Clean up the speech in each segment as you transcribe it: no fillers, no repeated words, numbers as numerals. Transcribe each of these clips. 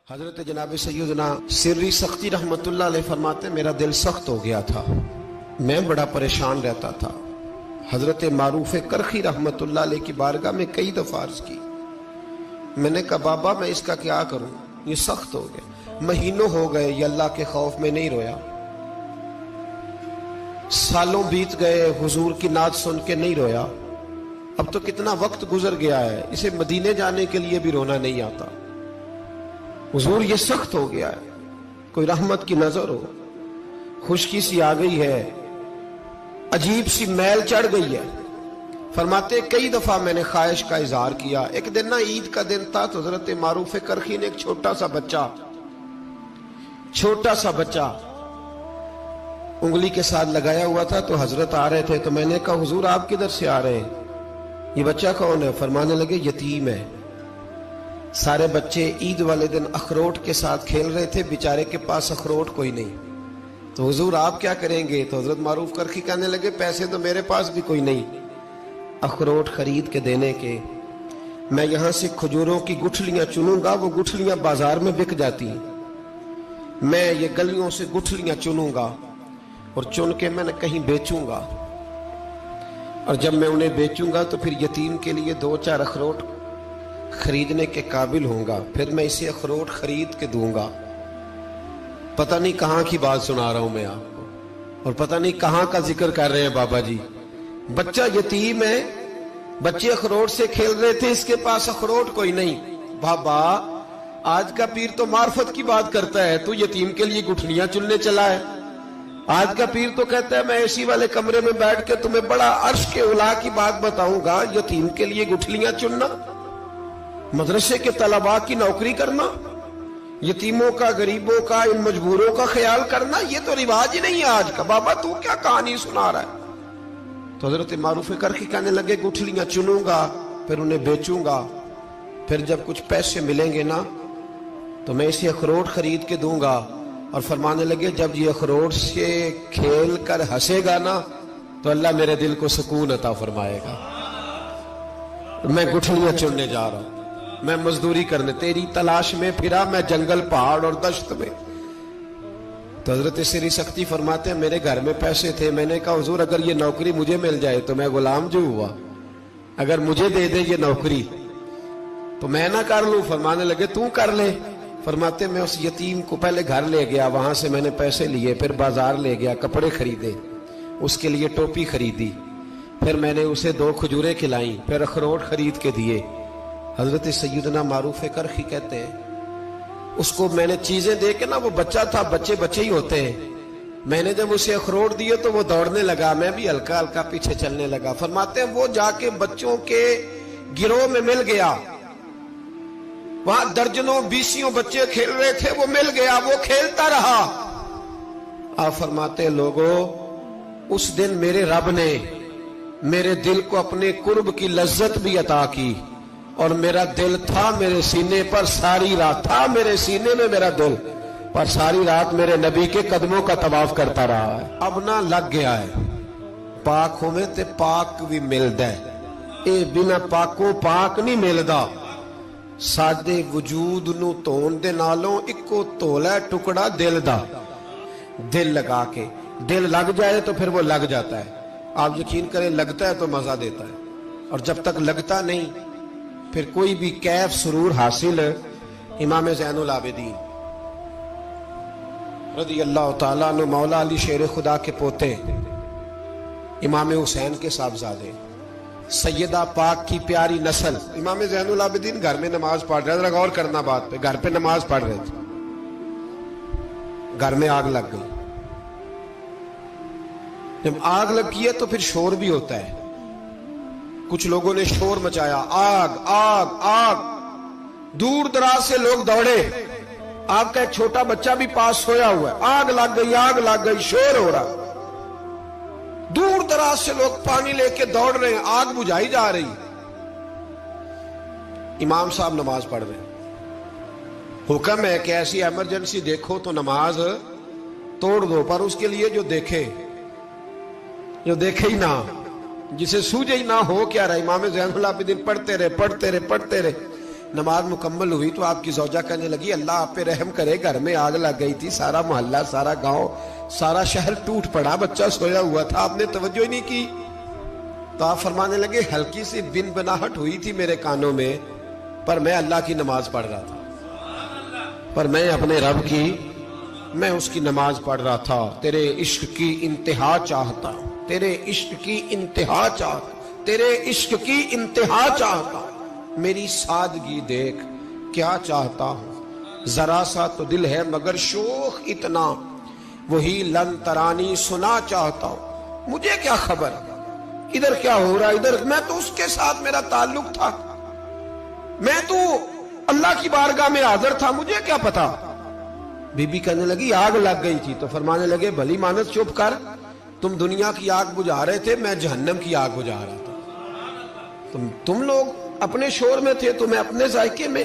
حضرت جناب سیدنا سری سختی رحمت اللہ علیہ فرماتے میرا دل سخت ہو گیا تھا، میں بڑا پریشان رہتا تھا۔ حضرت معروف کرخی رحمت اللہ علیہ کی بارگاہ میں کئی دفعہ عرض کی، میں نے کہا بابا میں اس کا کیا کروں، یہ سخت ہو گئے، مہینوں ہو گئے یہ اللہ کے خوف میں نہیں رویا، سالوں بیت گئے حضور کی نعت سن کے نہیں رویا، اب تو کتنا وقت گزر گیا ہے، اسے مدینے جانے کے لیے بھی رونا نہیں آتا، حضور یہ سخت ہو گیا ہے، کوئی رحمت کی نظر ہو، خشکی سی آ گئی ہے، عجیب سی میل چڑھ گئی ہے۔ فرماتے کئی دفعہ میں نے خواہش کا اظہار کیا۔ ایک دن نا عید کا دن تھا تو حضرت معروف کرخی نے ایک چھوٹا سا بچہ انگلی کے ساتھ لگایا ہوا تھا، تو حضرت آ رہے تھے، تو میں نے کہا حضور آپ کدھر سے آ رہے ہیں، یہ بچہ کون ہے؟ فرمانے لگے یتیم ہے۔ سارے بچے عید والے دن اخروٹ کے ساتھ کھیل رہے تھے، بیچارے کے پاس اخروٹ کوئی نہیں، تو حضور آپ کیا کریں گے؟ تو حضرت معروف کرخی کہنے لگے پیسے تو میرے پاس بھی کوئی نہیں اخروٹ خرید کے دینے کے، میں یہاں سے کھجوروں کی گٹھلیاں چنوں گا، وہ گٹھلیاں بازار میں بک جاتی ہیں، میں یہ گلیوں سے گٹھلیاں چنوں گا اور چن کے میں نے کہیں بیچوں گا، اور جب میں انہیں بیچوں گا تو پھر یتیم کے لیے 2-4 اخروٹ خریدنے کے قابل ہوں گا، پھر میں اسے اخروٹ خرید کے دوں گا۔ پتہ نہیں کہاں کی بات سنا رہا ہوں میں آپ کو، اور پتہ نہیں کہاں کا ذکر کر رہے ہیں بابا جی۔ بچہ یتیم ہے، بچے اخروٹ سے کھیل رہے تھے، اس کے پاس اخروٹ کوئی نہیں۔ بابا آج کا پیر تو معرفت کی بات کرتا ہے، تو یتیم کے لیے گٹھلیاں چننے چلا ہے۔ آج کا پیر تو کہتا ہے میں اے سی والے کمرے میں بیٹھ کے تمہیں بڑا عرش کے اعلیٰ کی بات بتاؤں گا، یتیم کے لیے گٹھلیاں چننا، مدرسے کے طلباء کی نوکری کرنا، یتیموں کا، غریبوں کا، ان مجبوروں کا خیال کرنا، یہ تو رواج ہی نہیں ہے آج کا۔ بابا تو کیا کہانی سنا رہا ہے؟ تو حضرت معروف کرخی کہنے لگے گٹھلیاں چنوں گا، پھر انہیں بیچوں گا، پھر جب کچھ پیسے ملیں گے نا تو میں اسے اخروٹ خرید کے دوں گا، اور فرمانے لگے جب یہ اخروٹ سے کھیل کر ہنسے گا نا تو اللہ میرے دل کو سکون عطا فرمائے گا۔ میں گٹھلیاں چننے جا رہا ہوں، میں مزدوری کرنے، تیری تلاش میں پھرا میں جنگل، پہاڑ اور دشت میں۔ تو حضرت سری سختی فرماتے ہیں میرے گھر میں پیسے تھے، میں نے کہا حضور اگر یہ نوکری مجھے مل جائے تو میں غلام جو ہوا، اگر مجھے دے دے یہ نوکری تو میں نہ کر لوں؟ فرمانے لگے تو کر لے۔ فرماتے میں اس یتیم کو پہلے گھر لے گیا، وہاں سے میں نے پیسے لیے، پھر بازار لے گیا، کپڑے خریدے، اس کے لیے ٹوپی خریدی، پھر میں نے اسے 2 کھجوریں کھلائیں، پھر اخروٹ خرید کے دیے۔ حضرت سیدنا معروف کرخی کہتے ہیں اس کو میں نے چیزیں دے کے نا، وہ بچہ تھا، بچے ہی ہوتے ہیں، میں نے جب اسے اخروٹ دیے تو وہ دوڑنے لگا، میں بھی ہلکا ہلکا پیچھے چلنے لگا۔ فرماتے ہیں وہ جا کے بچوں کے گروہ میں مل گیا، وہاں درجنوں 20 بچے کھیل رہے تھے، وہ مل گیا، وہ کھیلتا رہا۔ آپ فرماتے ہیں لوگوں اس دن میرے رب نے میرے دل کو اپنے قرب کی لذت بھی عطا کی، اور میرا دل تھا میرے سینے پر ساری رات، تھا میرے سینے میں میرا دل، پر ساری رات میرے نبی کے قدموں کا طواف کرتا رہا ہے۔ اب نہ لگ گیا ہے، پاک ہوئے تے پاک بھی ملدا ہے، اے بنا پاکوں پاک نہیں ملدا۔ سادے وجود نو تون دے نالوں اکو تولا ٹکڑا دل دا، دل لگا کے، دل لگ جائے تو پھر وہ لگ جاتا ہے۔ آپ یقین کریں لگتا ہے تو مزہ دیتا ہے، اور جب تک لگتا نہیں پھر کوئی بھی کیف سرور حاصل۔ امام زین العابدین رضی اللہ تعالیٰ عنہ مولا علی شیر خدا کے پوتے، امام حسین کے صاحبزادے، سیدہ پاک کی پیاری نسل، امام زین العابدین گھر میں نماز پڑھ رہے تھے، غور کرنا بات پہ، گھر پہ نماز پڑھ رہے تھے، گھر میں آگ لگ گئی۔ جب آگ لگی ہے تو پھر شور بھی ہوتا ہے، کچھ لوگوں نے شور مچایا، آگ آگ آگ، دور دراز سے لوگ دوڑے، آپ کا ایک چھوٹا بچہ بھی پاس سویا ہوا ہے، آگ لگ گئی، شور ہو رہا، دور دراز سے لوگ پانی لے کے دوڑ رہے ہیں، آگ بجھائی جا رہی، امام صاحب نماز پڑھ رہے ہیں، حکم ہے کہ ایسی ایمرجنسی دیکھو تو نماز توڑ دو، پر اس کے لیے جو دیکھے ہی نہ، جسے سوجے ہی نہ ہو کیا رہا۔ امام زین العابدین پڑھتے رہے، نماز مکمل ہوئی تو آپ کی زوجہ کہنے لگی اللہ آپ پہ رحم کرے، گھر میں آگ لگ گئی تھی، سارا محلہ، سارا گاؤں، سارا شہر ٹوٹ پڑا، بچہ سویا ہوا تھا، آپ نے توجہ ہی نہیں کی۔ تو آپ فرمانے لگے ہلکی سی بن بناہٹ ہوئی تھی میرے کانوں میں، پر میں اللہ کی نماز پڑھ رہا تھا، پر میں اپنے رب کی، میں اس کی نماز پڑھ رہا تھا، تیرے عشق کی انتہا چاہتا، تیرے عشق کی انتہا چاہتا، تیرے عشق کی انتہا چاہتا، میری سادگی دیکھ کیا چاہتا ہوں، ذرا سا تو دل ہے مگر شوق اتنا، وہی لن ترانی سنا چاہتا ہوں، مجھے کیا خبر ادھر کیا ہو رہا، ادھر میں تو اس کے ساتھ میرا تعلق تھا، میں تو اللہ کی بارگاہ میں حاضر تھا، مجھے کیا پتا۔ بی بی کہنے لگی آگ لگ گئی تھی، تو فرمانے لگے بھلی مانت چپ کر، تم دنیا کی آگ بجھا رہے تھے، میں جہنم کی آگ بجھا رہا تھا، تم لوگ اپنے شور میں تھے تو میں اپنے ذائقے میں۔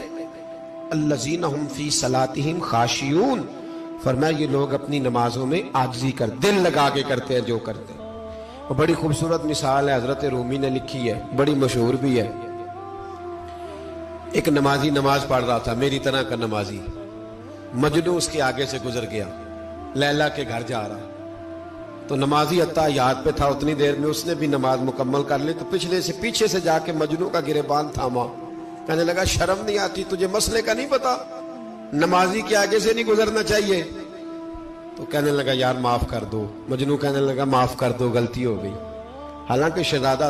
الذین ہم فی صلاتہم خاشعون، فرمایا یہ لوگ اپنی نمازوں میں عاجزی کر، دل لگا کے کرتے ہیں جو کرتے ہیں۔ اور بڑی خوبصورت مثال ہے، حضرت رومی نے لکھی ہے، بڑی مشہور بھی ہے۔ ایک نمازی نماز پڑھ رہا تھا، میری طرح کا نمازی، مجنو اس کے آگے سے گزر گیا، لیلا کے گھر جا رہا، تو نمازی اتحیات پہ تھا، اتنی دیر میں اس نے بھی نماز مکمل کر لی، تو پیچھے سے جا کے مجنو کا گریبان تھاما، کہنے لگا شرم نہیں آتی تجھے، مسئلے کا نہیں پتا، نمازی کے آگے سے نہیں گزرنا چاہیے؟ تو کہنے لگا یار معاف کر دو، مجنو کہنے لگا معاف کر دو، غلطی ہو گئی، حالانکہ شہزادہ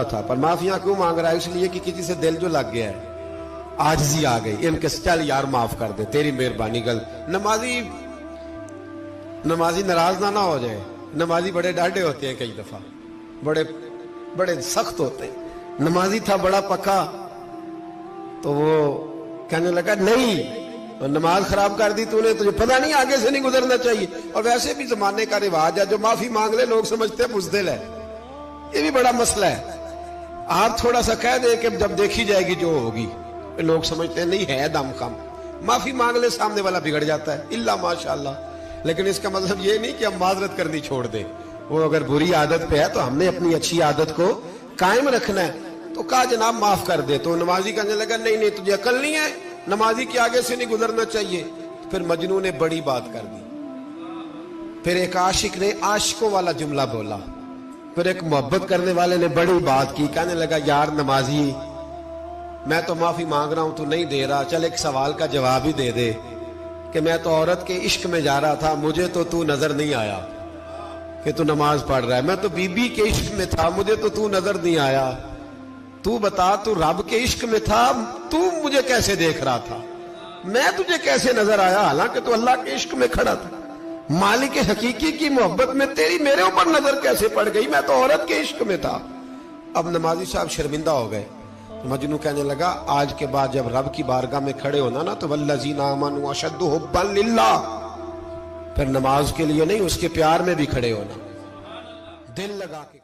تھا، پر معافیاں کیوں مانگ رہا ہے؟ اس لیے کہ کسی سے دل جو لگ گیا ہے، عاجزی آ گئی، ان کے چل یار معاف کر دے، تیری مہربانی، نمازی ناراض نہ ہو جائے، نمازی بڑے ڈاڈے ہوتے ہیں، کئی دفعہ بڑے سخت ہوتے ہیں، نمازی تھا بڑا پکا، تو وہ کہنے لگا نہیں، نماز خراب کر دی تو نے، تجھے پتہ نہیں آگے سے نہیں گزرنا چاہیے، اور ویسے بھی زمانے کا رواج ہے جو معافی مانگ لے لوگ سمجھتے ہیں بزدل ہے، یہ بھی بڑا مسئلہ ہے، آپ تھوڑا سا کہہ دے کہ جب دیکھی جائے گی جو ہوگی، لوگ سمجھتے ہیں نہیں ہے دم کم، معافی مانگ لے سامنے والا بگڑ جاتا ہے، الا ماشاءاللہ، لیکن اس کا مطلب یہ نہیں کہ ہم معذرت کرنی چھوڑ دیں، وہ اگر بری عادت پہ ہے تو ہم نے اپنی اچھی عادت کو قائم رکھنا ہے، تو کہا جناب معاف کر دے، تو نمازی کہنے لگا نہیں تجھے عقل نہیں ہے، نمازی کے آگے سے نہیں گزرنا چاہیے، پھر مجنو نے بڑی بات کر دی، پھر ایک عاشق نے عاشقوں والا جملہ بولا، پھر ایک محبت کرنے والے نے بڑی بات کی، کہنے لگا یار نمازی میں تو معافی مانگ رہا ہوں تو نہیں دے رہا، چل ایک سوال کا جواب ہی دے دے کہ میں تو عورت کے عشق میں جا رہا تھا، مجھے تو نظر نہیں آیا کہ تو نماز پڑھ رہا ہے، میں تو بی بی کے عشق میں تھا، مجھے تو نظر نہیں آیا، تو بتا تو رب کے عشق میں تھا، تو مجھے کیسے دیکھ رہا تھا، میں تجھے کیسے نظر آیا، حالانکہ تو اللہ کے عشق میں کھڑا تھا، مالک حقیقی کی محبت میں تیری میرے اوپر نظر کیسے پڑ گئی، میں تو عورت کے عشق میں تھا۔ اب نمازی صاحب شرمندہ ہو گئے، مجنو کہنے لگا آج کے بعد جب رب کی بارگاہ میں کھڑے ہونا نا تو والذین آمنوا اشد حبا للہ، پھر نماز کے لیے نہیں اس کے پیار میں بھی کھڑے ہونا، دل لگا کے